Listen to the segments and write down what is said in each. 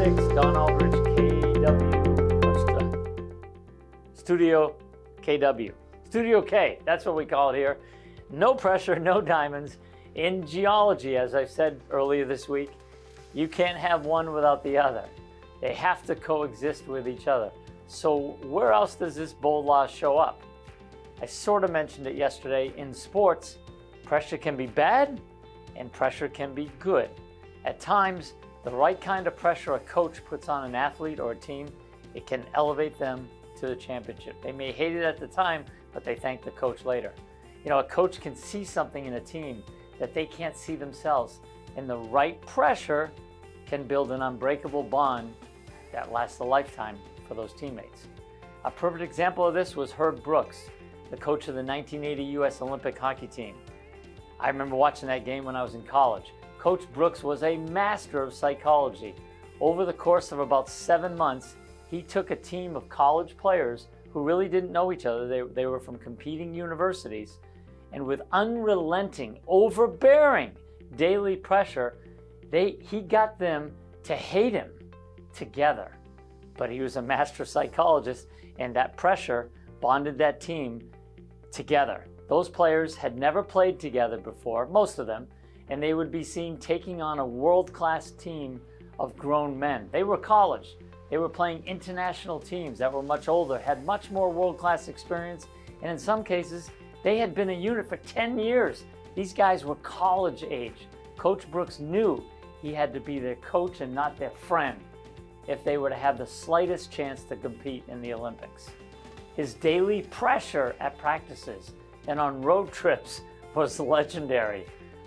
Analytics, Don Aldrich, KW. What's the Studio KW? Studio K, that's what we call it here. No pressure, no diamonds. In geology, as I said earlier this week, you can't have one without the other. They have to coexist with each other. So where else does this bold law show up? I sort of mentioned it yesterday. In sports, pressure can be bad and pressure can be good. At times, the right kind of pressure a coach puts on an athlete or a team, it can elevate them to the championship. They may hate it at the time, but they thank the coach later. You know, a coach can see something in a team that they can't see themselves, and the right pressure can build an unbreakable bond that lasts a lifetime for those teammates. A perfect example of this was Herb Brooks, the coach of the 1980 U.S. Olympic hockey team. I remember watching that game when I was in college. Coach Brooks was a master of psychology. Over the course of about 7 months, he took a team of college players who really didn't know each other. They were from competing universities, and with unrelenting, overbearing daily pressure, he got them to hate him together. But he was a master psychologist, and that pressure bonded that team together. Those players had never played together before, most of them, and they would be seen taking on a world-class team of grown men. They were college. They were playing international teams that were much older, had much more world-class experience, and in some cases, they had been a unit for 10 years. These guys were college age. Coach Brooks knew he had to be their coach and not their friend if they were to have the slightest chance to compete in the Olympics. His daily pressure at practices and on road trips was legendary.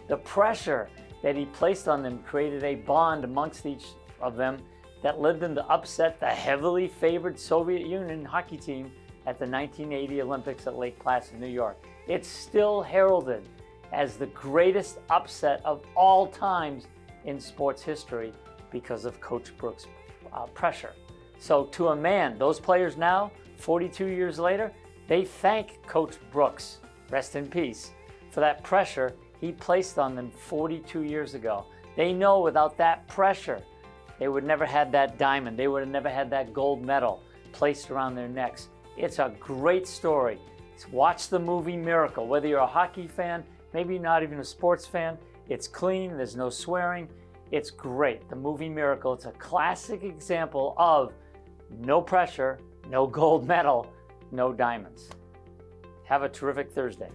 The pressure that he placed on them created a bond amongst each of them that led them to upset the heavily favored Soviet Union hockey team at the 1980 Olympics at Lake Placid, New York. It's still heralded as the greatest upset of all times in sports history because of Coach Brooks' pressure. So to a man, those players now, 42 years later, they thank Coach Brooks, rest in peace, for that pressure he placed on them 42 years ago. They know without that pressure, they would never had that diamond. They would have never had that gold medal placed around their necks. It's a great story. Watch the movie Miracle. Whether you're a hockey fan, maybe not even a sports fan, it's clean, there's no swearing. It's great. The movie Miracle, it's a classic example of no pressure, no gold medal, no diamonds. Have a terrific Thursday.